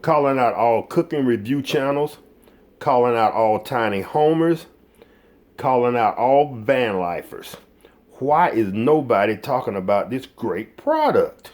calling out all cooking review channels, calling out all tiny homers, calling out all van lifers. Why is nobody talking about this great product?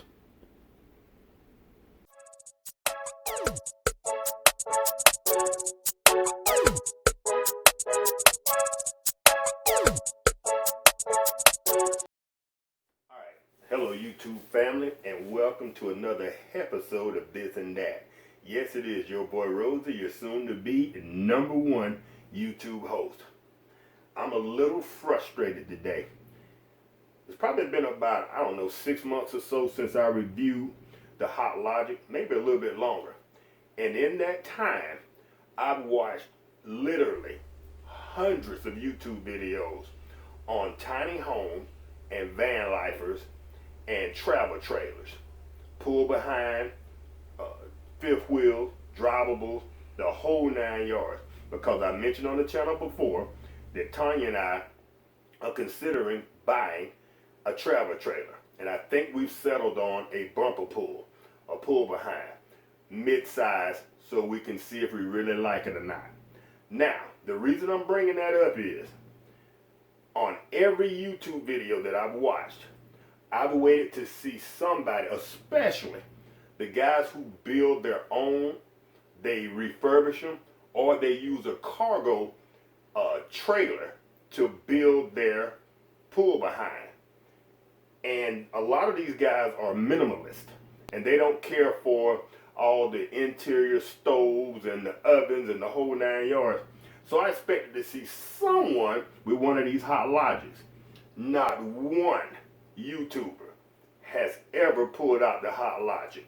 Alright, hello YouTube family, and welcome to another episode of This and That. Yes, it is your boy Rosie, your soon to be #1 YouTube host. I'm a little frustrated today. It's probably been about, 6 months or so since I reviewed the Hot Logic, maybe a little bit longer. And in that time, I've watched literally hundreds of YouTube videos on tiny homes and van lifers and travel trailers, pull behind, fifth wheels, drivables, the whole 9 yards. Because I mentioned on the channel before that Tanya and I are considering buying a travel trailer, and I think we've settled on a bumper pull, a pull behind, mid-size, so we can see if we really like it or not. Now, the reason I'm bringing that up is, on every YouTube video that I've watched, I've waited to see somebody, especially the guys who build their own, they refurbish them, or they use a cargo trailer to build their pull behind. And a lot of these guys are minimalist, and they don't care for all the interior stoves and the ovens and the whole 9 yards. So I expected to see someone with one of these Hot Logics. Not one YouTuber has ever pulled out the Hot Logic.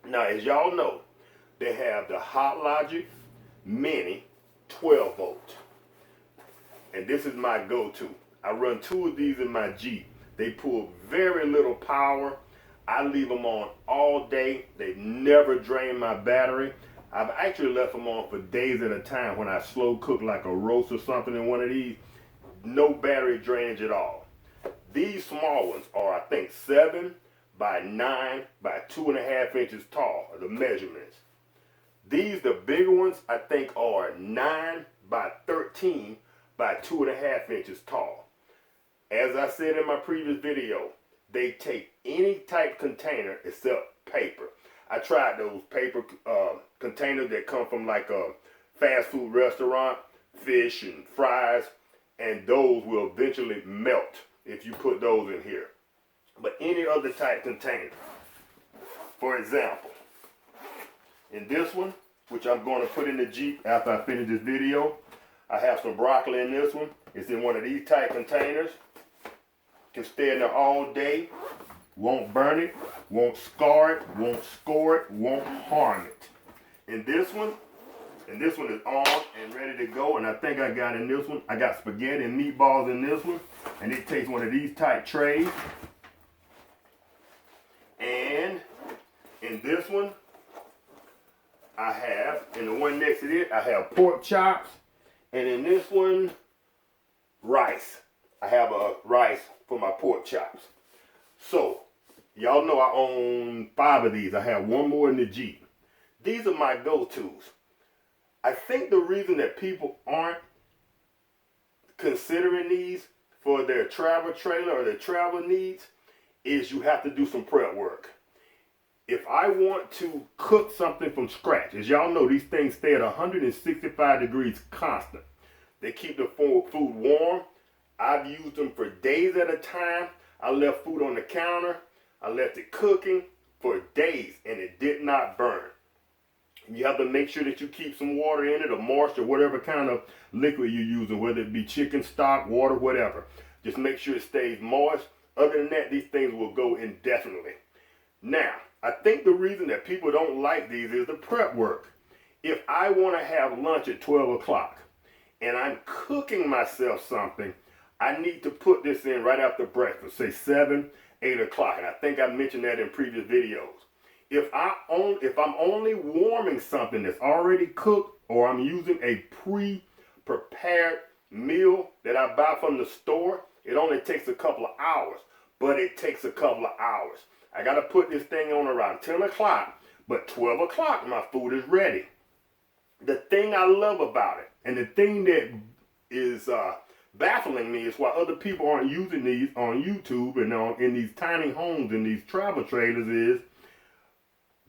Now, as y'all know, they have the Hot Logic Mini 12 volt. And this is my go-to. I run 2 of these in my Jeep. They pull very little power. I leave them on all day. They never drain my battery. I've actually left them on for days at a time when I slow cook like a roast or something in one of these. No battery drainage at all. These small ones are, I think, 7 by 9 by 2.5 inches tall, are the measurements. These, the bigger ones, I think are 9 by 13 by 2.5 inches tall. As I said in my previous video, they take any type container except paper. I tried those paper containers that come from like a fast food restaurant, fish and fries, and those will eventually melt if you put those in here. But any other type container, for example, in this one, which I'm going to put in the Jeep after I finish this video, I have some broccoli in this one. It's in one of these type containers. Can stay in there all day. Won't burn it, won't scar it, won't score it, won't harm it. In this one is on and ready to go. And I think I got in this one, I got spaghetti and meatballs in this one. And it takes one of these type trays. And in this one, I have, and the one next to it, I have pork chops. And in this one, rice. I have a rice for my pork chops. So, y'all know I own 5 of these. I have one more in the Jeep. These are my go-tos. I think the reason that people aren't considering these for their travel trailer or their travel needs is you have to do some prep work. If I want to cook something from scratch, as y'all know, these things stay at 165 degrees constant. They keep the food warm. I've used them for days at a time. I left food on the counter. I left it cooking for days and it did not burn. You have to make sure that you keep some water in it, or moisture, whatever kind of liquid you're using, whether it be chicken stock, water, whatever. Just make sure it stays moist. Other than that, these things will go indefinitely. Now, I think the reason that people don't like these is the prep work. If I want to have lunch at 12 o'clock and I'm cooking myself something, I need to put this in right after breakfast, say 7, 8 o'clock. And I think I mentioned that in previous videos. If I'm only warming something that's already cooked, or I'm using a pre-prepared meal that I buy from the store, it only takes a couple of hours. But it takes a couple of hours. I got to put this thing on around 10 o'clock But 12 o'clock, my food is ready. The thing I love about it, and the thing that is baffling me, is why other people aren't using these on YouTube and in these tiny homes and these travel trailers, is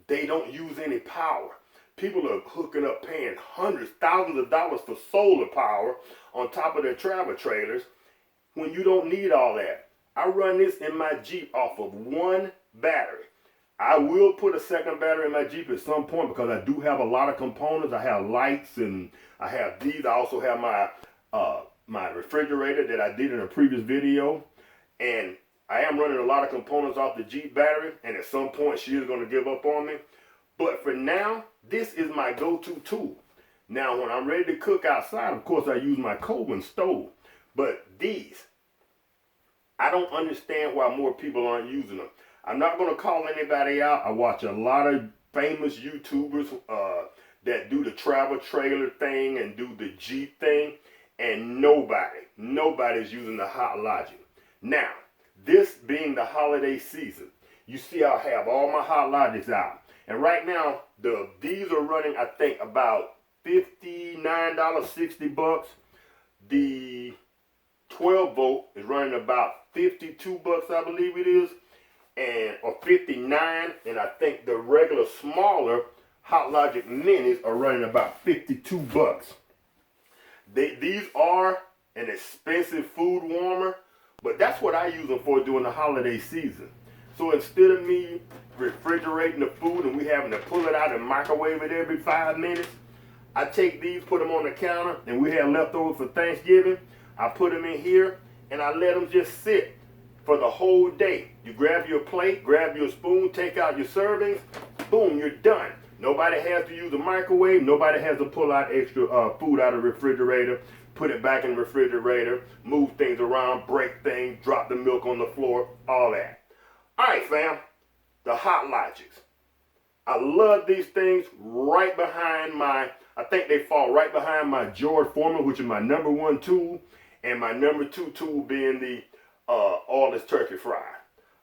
they don't use any power. People are hooking up, paying hundreds, thousands of dollars for solar power on top of their travel trailers when you don't need all that. I run this in my Jeep off of one battery. I will put a second battery in my Jeep at some point because I do have a lot of components. I have lights and I have these. I also have my refrigerator that I did in a previous video. And I am running a lot of components off the Jeep battery, and at some point she is going to give up on me. But for now, this is my go-to tool. Now, when I'm ready to cook outside, of course, I use my Coleman stove. But these, I don't understand why more people aren't using them. I'm not going to call anybody out. I watch a lot of famous YouTubers that do the travel trailer thing and do the Jeep thing, and nobody's using the Hot Logic. Now, this being the holiday season, you see I have all my Hot Logics out. And right now, these are running, I think, about $59, 60 bucks. The 12 volt is running about 52 bucks, I believe it is, or 59. And I think the regular smaller Hot Logic Minis are running about 52 bucks. These are an expensive food warmer, but that's what I use them for during the holiday season. So instead of me refrigerating the food and we having to pull it out and microwave it every 5 minutes, I take these, put them on the counter, and we have leftovers for Thanksgiving. I put them in here and I let them just sit for the whole day. You grab your plate, grab your spoon, take out your servings, boom, you're done. Nobody has to use a microwave. Nobody has to pull out extra food out of the refrigerator, put it back in the refrigerator, move things around, break things, drop the milk on the floor, all that. All right, fam, the Hot Logics. I love these things right behind I think they fall right behind my George Foreman, which is my #1 tool, and my #2 tool being the Oilless Turkey Fryer.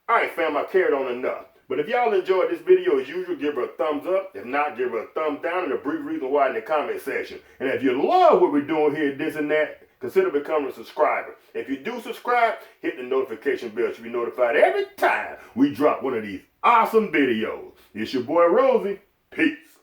All right, fam, I've carried on enough. But if y'all enjoyed this video, as usual, give her a thumbs up. If not, give her a thumbs down and a brief reason why in the comment section. And if you love what we're doing here, this and that, consider becoming a subscriber. If you do subscribe, hit the notification bell to be notified every time we drop one of these awesome videos. It's your boy Rosie. Peace.